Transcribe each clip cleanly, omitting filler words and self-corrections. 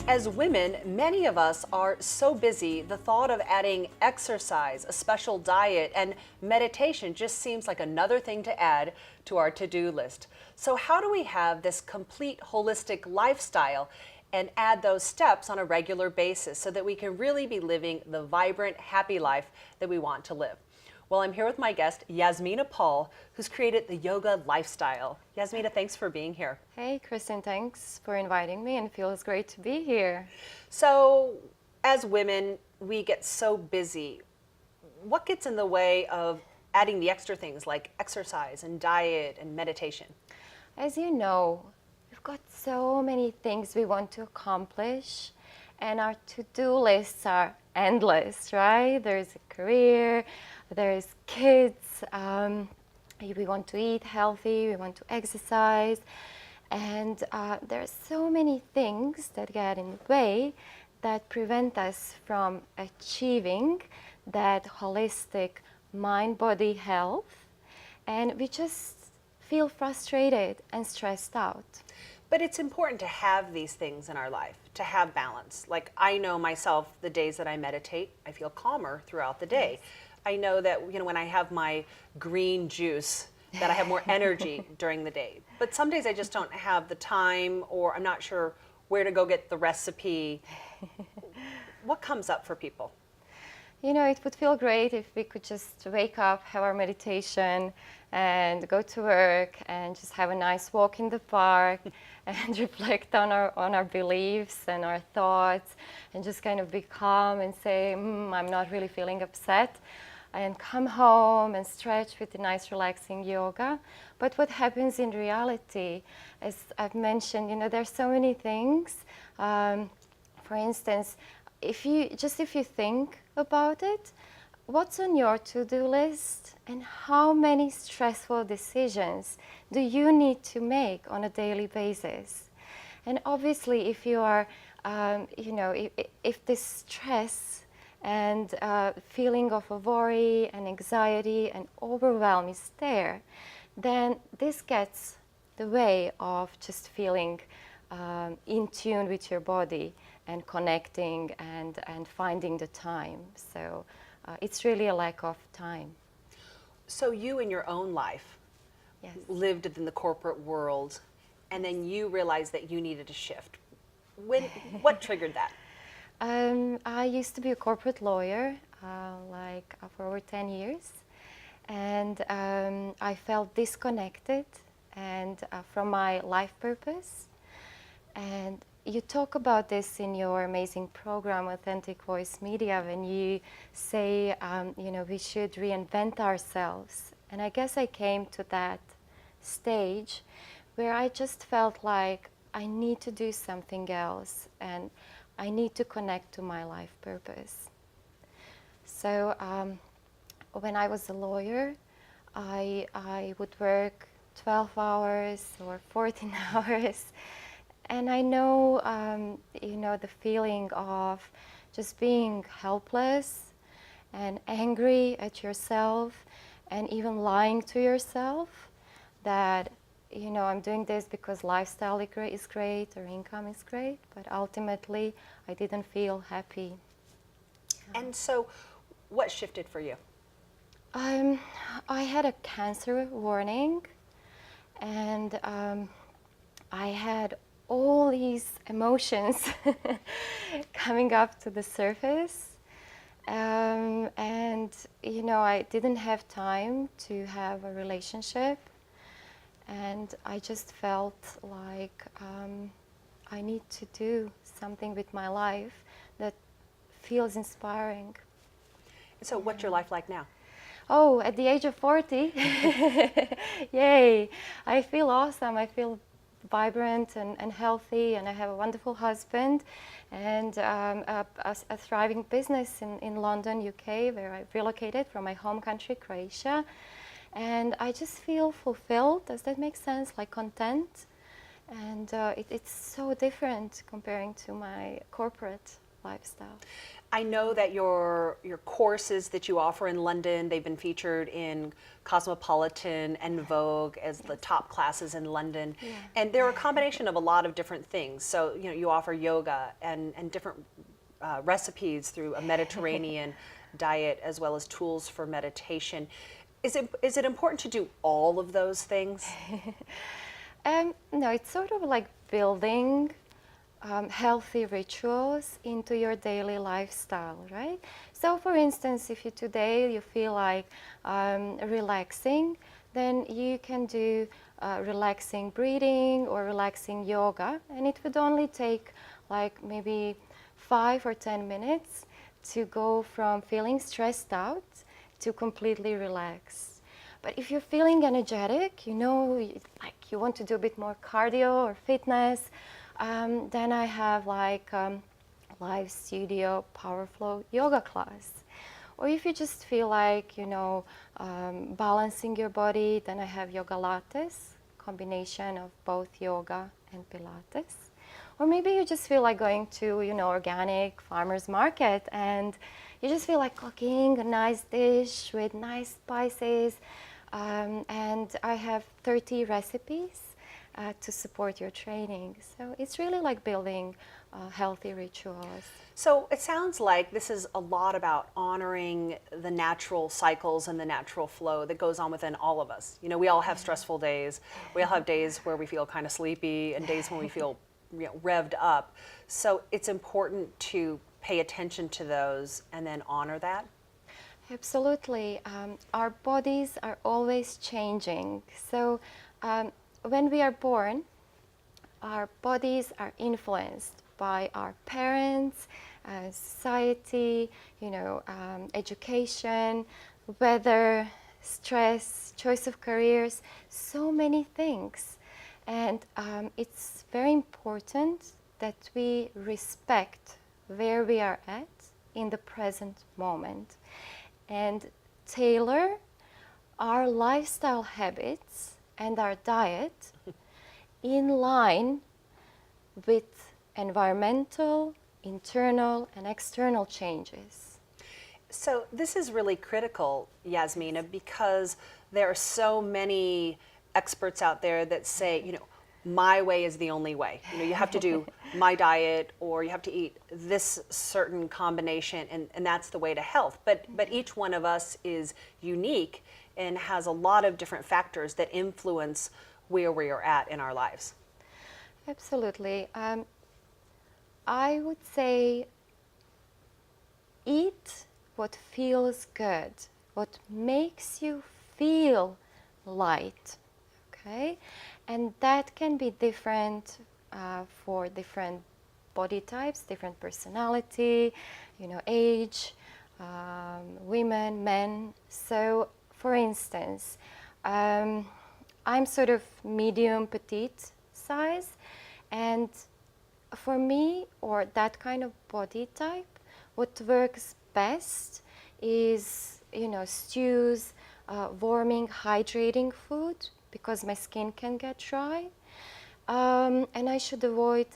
As women, many of us are so busy, the thought of adding exercise, a special diet, and meditation just seems like another thing to add to our to-do list. So how do we have this complete holistic lifestyle and add those steps on a regular basis so that we can really be living the vibrant, happy life that we want to live? Well, I'm here with my guest, Jasmine Paul, who's created the yoga lifestyle. Jasmine, thanks for being here. Hey, Kristen, thanks for inviting me, and it feels great to be here. So, as women, we get so busy. What gets in the way of adding the extra things like exercise and diet and meditation? As you know, we've got so many things we want to accomplish, and our to-do lists are endless, right? There's a career, there's kids, we want to eat healthy, we want to exercise, and there are so many things that get in the way that prevent us from achieving that holistic mind-body health, and we just feel frustrated and stressed out. But it's important to have these things in our life, to have balance. Like, I know myself, the days that I meditate, I feel calmer throughout the day. Yes. I know that, when I have my green juice, that I have more energy during the day. But some days I just don't have the time, or I'm not sure where to go get the recipe. What comes up for people? You know, it would feel great if we could just wake up, have our meditation, and go to work, and just have a nice walk in the park, and reflect on our beliefs and our thoughts, and just kind of be calm and say, I'm not really feeling upset, and come home and stretch with a nice relaxing yoga. But what happens in reality, as I've mentioned, there's so many things. For instance, if you think about it, what's on your to-do list and how many stressful decisions do you need to make on a daily basis? And obviously, if you are, if this stress and feeling of a worry and anxiety and overwhelm is there, then this gets the way of just feeling in tune with your body and connecting and finding the time. So it's really a lack of time. So you in your own life lived in the corporate world, and then you realized that you needed a shift. What triggered that? I used to be a corporate lawyer for over 10 years, and I felt disconnected and from my life purpose. And you talk about this in your amazing program, Authentic Voice Media, when you say, we should reinvent ourselves. And I guess I came to that stage where I just felt like I need to do something else, and I need to connect to my life purpose. So when I was a lawyer, I would work 12 hours or 14 hours. And I know, the feeling of just being helpless and angry at yourself and even lying to yourself that, I'm doing this because lifestyle is great or income is great, but ultimately I didn't feel happy. And so what shifted for you? I had a cancer warning, and I had all these emotions coming up to the surface, and I didn't have time to have a relationship, and I just felt like I need to do something with my life that feels inspiring. So what's your life like now? Oh, at the age of 40, yay, I feel awesome. I feel vibrant and healthy, and I have a wonderful husband and a thriving business in London, UK, where I relocated from my home country, Croatia. And I just feel fulfilled. Does that make sense? Like content. And it's so different comparing to my corporate lifestyle. I know that your courses that you offer in London, they've been featured in Cosmopolitan and Vogue as the top classes in London. Yeah. And they're a combination of a lot of different things. So, you know, you offer yoga and different recipes through a Mediterranean diet as well as tools for meditation. Is it important to do all of those things? No, it's sort of like building healthy rituals into your daily lifestyle, right? So, for instance, if you today you feel like relaxing, then you can do relaxing breathing or relaxing yoga, and it would only take like maybe 5 or 10 minutes to go from feeling stressed out to completely relaxed. But if you're feeling energetic, you know, like you want to do a bit more cardio or fitness, then I have like live studio power flow yoga class. Or if you just feel like, you know, balancing your body, then I have yoga lattes, combination of both yoga and Pilates. Or maybe you just feel like going to, you know, organic farmer's market and you just feel like cooking a nice dish with nice spices. And I have 30 recipes to support your training. So it's really like building healthy rituals. So it sounds like this is a lot about honoring the natural cycles and the natural flow that goes on within all of us. You know, we all have stressful days. We all have days where we feel kind of sleepy and days when we feel, you know, revved up. So it's important to pay attention to those and then honor that. Absolutely. Our bodies are always changing. So when we are born, our bodies are influenced by our parents, society, you know, education, weather, stress, choice of careers, so many things. And it's very important that we respect where we are at in the present moment and tailor our lifestyle habits and our diet in line with environmental, internal, and external changes. So this is really critical, Yasmina, because there are so many experts out there that say, you know, my way is the only way. You know, you have to do my diet or you have to eat this certain combination and that's the way to health. But each one of us is unique and has a lot of different factors that influence where we are at in our lives. Absolutely. I would say eat what feels good, what makes you feel light, okay? And that can be different for different body types, different personality, you know, age, women, men. So, for instance, I'm sort of medium petite size, and for me, or that kind of body type, what works best is, you know, stews, warming, hydrating food, because my skin can get dry. And I should avoid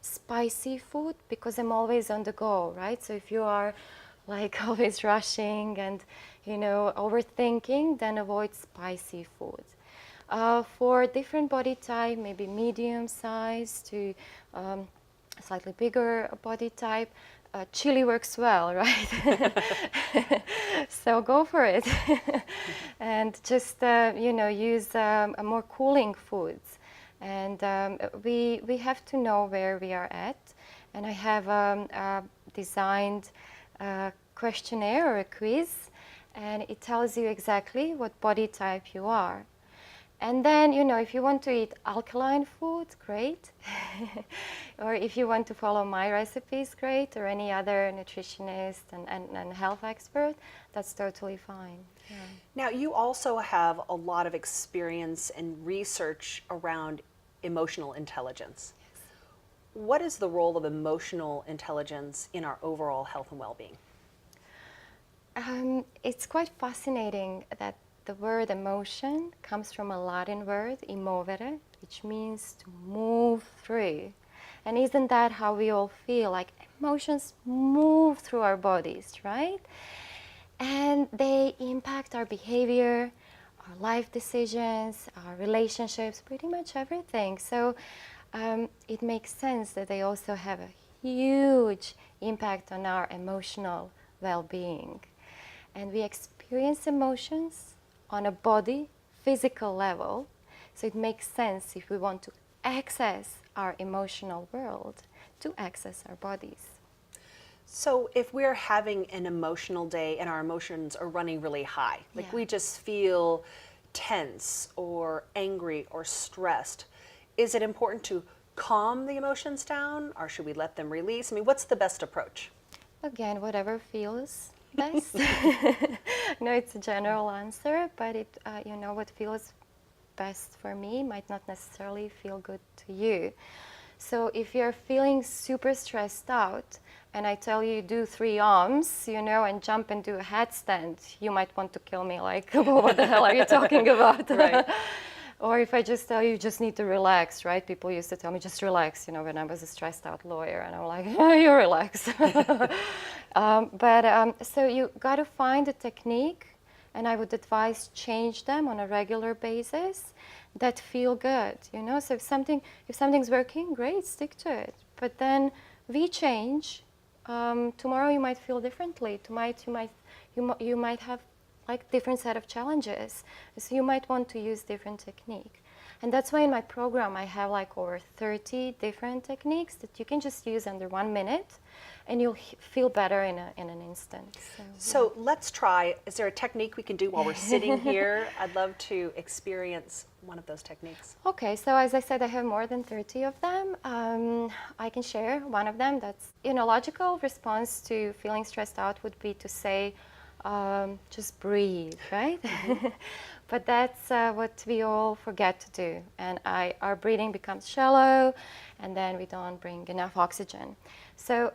spicy food because I'm always on the go, right? So if you are like always rushing and, you know, overthinking, then avoid spicy food. For different body type, maybe medium size to slightly bigger body type, chili works well, right? So go for it. And just, you know, use more cooling foods. And we have to know where we are at. And I have designed a questionnaire or a quiz, and it tells you exactly what body type you are. And then, you know, if you want to eat alkaline food, great. Or if you want to follow my recipes, great, or any other nutritionist and health expert, that's totally fine. Yeah. Now, you also have a lot of experience and research around emotional intelligence. Yes. What is the role of emotional intelligence in our overall health and well-being? It's quite fascinating that the word emotion comes from a Latin word, emovere, which means to move through. And isn't that how we all feel? Like emotions move through our bodies, right? And they impact our behavior, our life decisions, our relationships, pretty much everything. So it makes sense that they also have a huge impact on our emotional well-being. And we experience emotions on a body, physical level. So it makes sense if we want to access our emotional world to access our bodies. So if we're having an emotional day and our emotions are running really high, like we just feel tense or angry or stressed, is it important to calm the emotions down, or should we let them release? I mean, what's the best approach? Again, whatever feels best. No, it's a general answer, but what feels best for me might not necessarily feel good to you. So if you're feeling super stressed out and I tell you do 3 arms, and jump and do a headstand, you might want to kill me, like, what the hell are you talking about? Right. Or if I just tell you just need to relax, right? People used to tell me just relax, when I was a stressed out lawyer, and I'm like, you relax. So you got to find a technique, and I would advise change them on a regular basis that feel good, So if something's working, great, stick to it. But then we change. Tomorrow you might feel differently. You might have like different set of challenges. So you might want to use different technique. And that's why in my program I have like over 30 different techniques that you can just use under 1 minute, and you'll feel better in an instant. So let's try, is there a technique we can do while we're sitting here? I'd love to experience one of those techniques. Okay, so as I said, I have more than 30 of them. I can share one of them. That's, logical response to feeling stressed out would be to say, just breathe, right? Mm-hmm. But that's what we all forget to do. And our breathing becomes shallow, and then we don't bring enough oxygen. So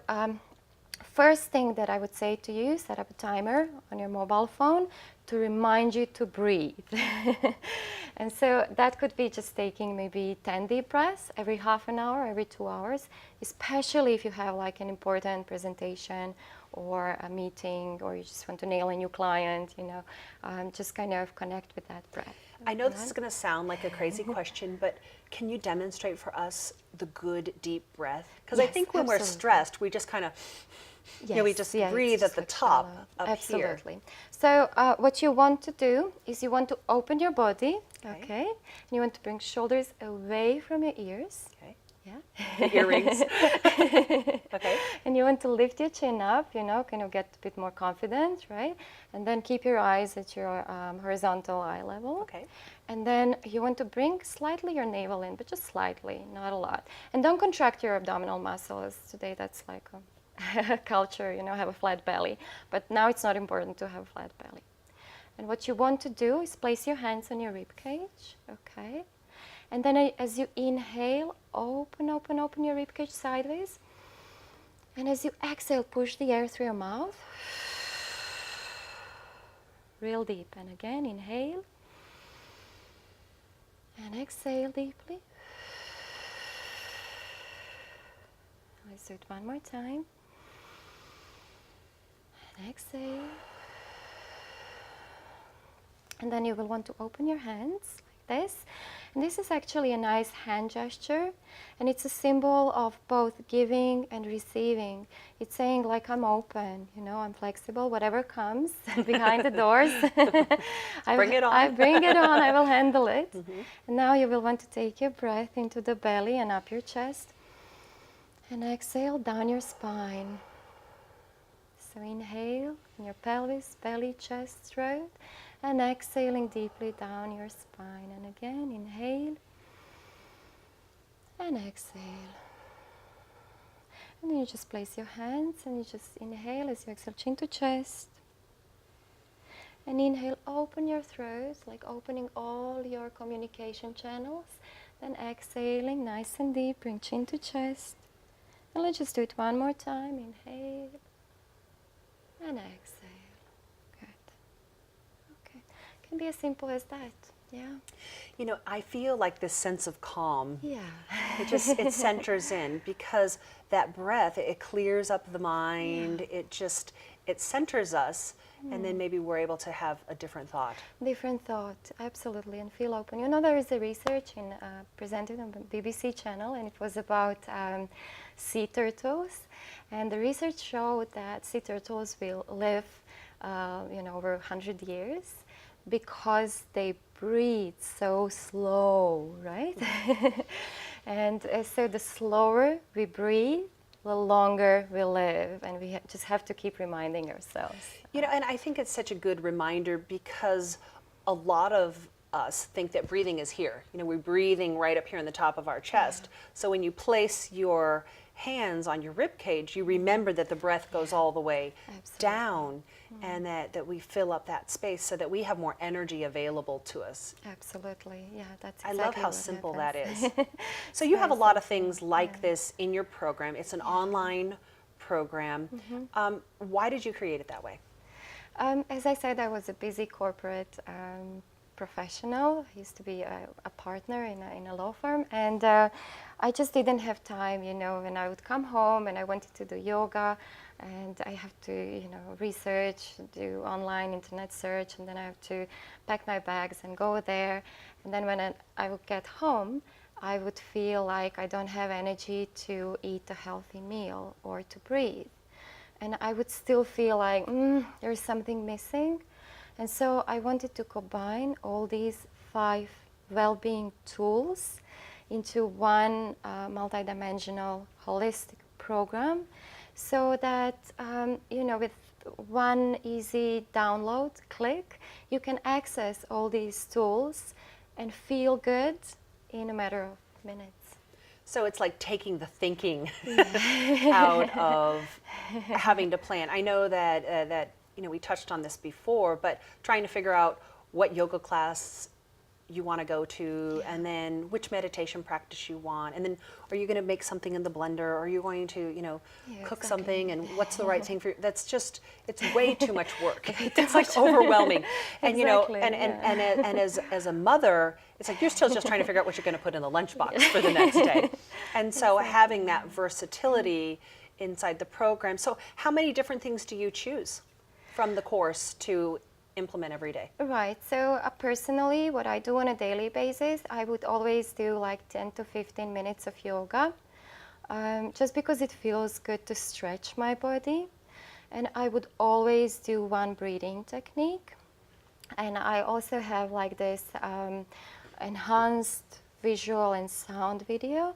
first thing that I would say to you, set up a timer on your mobile phone to remind you to breathe. And so that could be just taking maybe 10 deep breaths every half an hour, every 2 hours, especially if you have like an important presentation or a meeting, or you just want to nail a new client, just kind of connect with that breath. I know this is going to sound like a crazy question, but can you demonstrate for us the good deep breath? Because I think when we're stressed, we just kind of, we just breathe at the top up here. Absolutely. So what you want to do is you want to open your body, okay? And you want to bring shoulders away from your ears. Okay. Yeah. The earrings. Okay. And you want to lift your chin up, kind of get a bit more confident, right? And then keep your eyes at your horizontal eye level. Okay. And then you want to bring slightly your navel in, but just slightly, not a lot. And don't contract your abdominal muscles. Today that's like a culture, have a flat belly. But now it's not important to have a flat belly. And what you want to do is place your hands on your rib cage, okay? And then as you inhale, open your ribcage sideways. And as you exhale, push the air through your mouth. Real deep. And again, inhale. And exhale deeply. Let's do it one more time. And exhale. And then you will want to open your hands like this. And this is actually a nice hand gesture, and it's a symbol of both giving and receiving. It's saying like, I'm open, I'm flexible, whatever comes behind the doors. Bring it on. I bring it on, I will handle it. Mm-hmm. And now you will want to take your breath into the belly and up your chest. And exhale down your spine. So inhale in your pelvis, belly, chest, throat. And exhaling deeply down your spine. And again, inhale. And exhale. And then you just place your hands and you just inhale as you exhale, chin to chest. And inhale, open your throat, like opening all your communication channels. Then exhaling, nice and deep, bring chin to chest. And let's just do it one more time. Inhale. And exhale. Good. Okay. Can be as simple as that. Yeah. You know, I feel like this sense of calm. Yeah. It centers in because that breath, it clears up the mind. It centers us, and then maybe we're able to have a different thought. Different thought, absolutely, and feel open. You know, there is a research presented on the BBC channel, and it was about sea turtles. And the research showed that sea turtles will live, over 100 years because they breathe so slow, right? And so the slower we breathe, the longer we live, and we just have to keep reminding ourselves. You know, and I think it's such a good reminder because a lot of us think that breathing is here. You know, we're breathing right up here in the top of our chest. So when you place your hands on your rib cage, you remember that the breath goes all the way down, and that we fill up that space so that we have more energy available to us. Absolutely, yeah, that's I exactly love how what simple happens. that is. So you have a Very lot of simple, things like this in your program. It's an online program. Why did you create it that way? As I said, I was a busy corporate professional. I used to be a partner in a law firm, and I just didn't have time, when I would come home and I wanted to do yoga, and I have to, research, do online internet search, and then I have to pack my bags and go there. And then when I would get home, I would feel like I don't have energy to eat a healthy meal or to breathe. And I would still feel like there's something missing. And so I wanted to combine all these 5 well-being tools into one multidimensional holistic program so that, with one easy download click, you can access all these tools and feel good in a matter of minutes. So it's like taking the thinking out of having to plan. I know that we touched on this before, but trying to figure out what yoga class you want to go to, and then which meditation practice you want, and then are you going to make something in the blender, or are you going to cook something, and what's the right thing for you? That's just, it's way too much work. It's like overwhelming. And Exactly, and as a mother, it's like you're still just trying to figure out what you're going to put in the lunchbox for the next day. And so having that versatility inside the program. So how many different things do you choose from the course to implement every day? Right. So personally, what I do on a daily basis, I would always do like 10 to 15 minutes of yoga, just because it feels good to stretch my body. And I would always do one breathing technique. And I also have like this enhanced visual and sound video,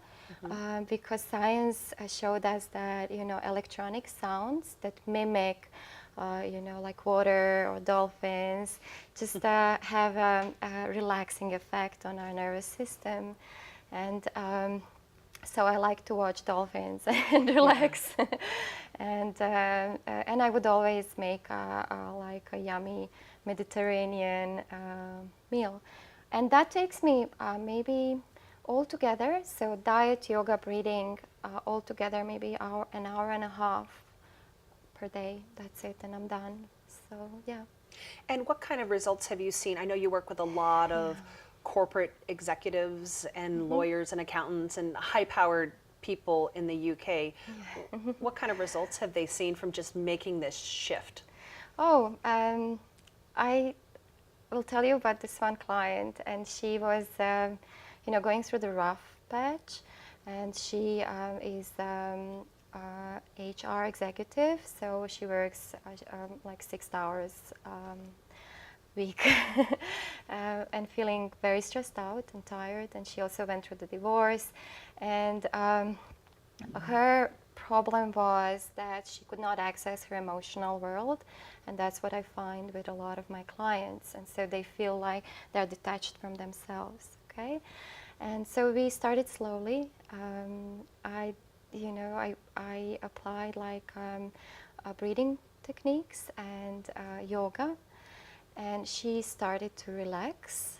because science showed us that, electronic sounds that mimic like water or dolphins, just have a relaxing effect on our nervous system. And so I like to watch dolphins and relax. And I would always make like a yummy Mediterranean meal. And that takes me maybe altogether, so diet, yoga, breathing, altogether maybe an hour and a half per day. That's it, and I'm done. So yeah. And what kind of results have you seen? I know you work with a lot of corporate executives and lawyers and accountants and high-powered people in the UK. What kind of results have they seen from just making this shift? Oh, I will tell you about this one client, and she was, going through the rough patch, and she is HR executive, so she works like 6 hours week and feeling very stressed out and tired. And she also went through the divorce, and her problem was that she could not access her emotional world, and that's what I find with a lot of my clients. And so they feel like they're detached from themselves. Okay, and so we started slowly. I applied like breathing techniques and yoga, and she started to relax.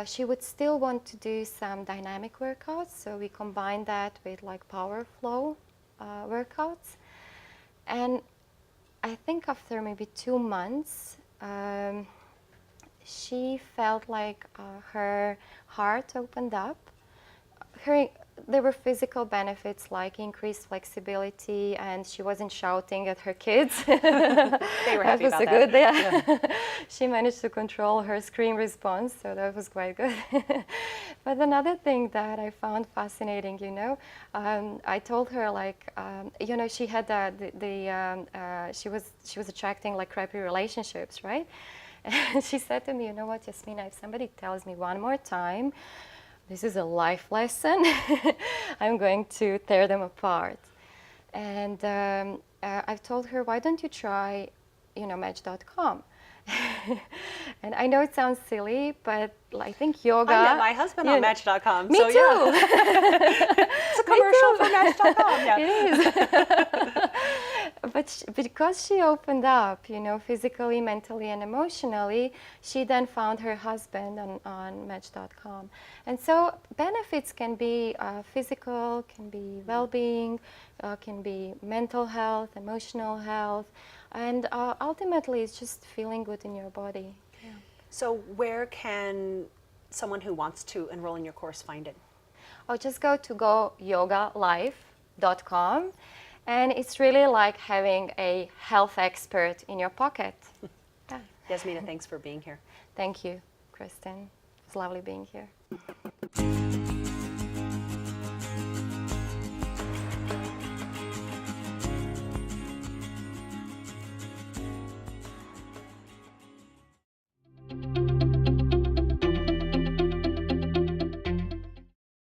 She would still want to do some dynamic workouts, so we combined that with like power flow workouts. And I think after maybe 2 months, she felt like her heart opened up. There were physical benefits like increased flexibility, and she wasn't shouting at her kids. They were happy That was about a that. good, yeah. She managed to control her scream response, so that was quite good. But another thing that I found fascinating, I told her like, she had she was attracting like crappy relationships, right? And she said to me, you know what, Jasmine, if somebody tells me one more time, this is a life lesson, I'm going to tear them apart. And I've told her, why don't you try, Match.com? And I know it sounds silly, but I think yoga. I met my husband on Match.com. Me so too. Yeah. It's a commercial for Match.com. Yeah. It is. But because she opened up, physically, mentally, and emotionally, she then found her husband on Match.com. And so benefits can be physical, can be well-being, can be mental health, emotional health, and ultimately it's just feeling good in your body. Yeah. So where can someone who wants to enroll in your course find it? Or just go to goyogalife.com, and it's really like having a health expert in your pocket. Yeah. Jasmine, thanks for being here. Thank you, Kristen. It's lovely being here.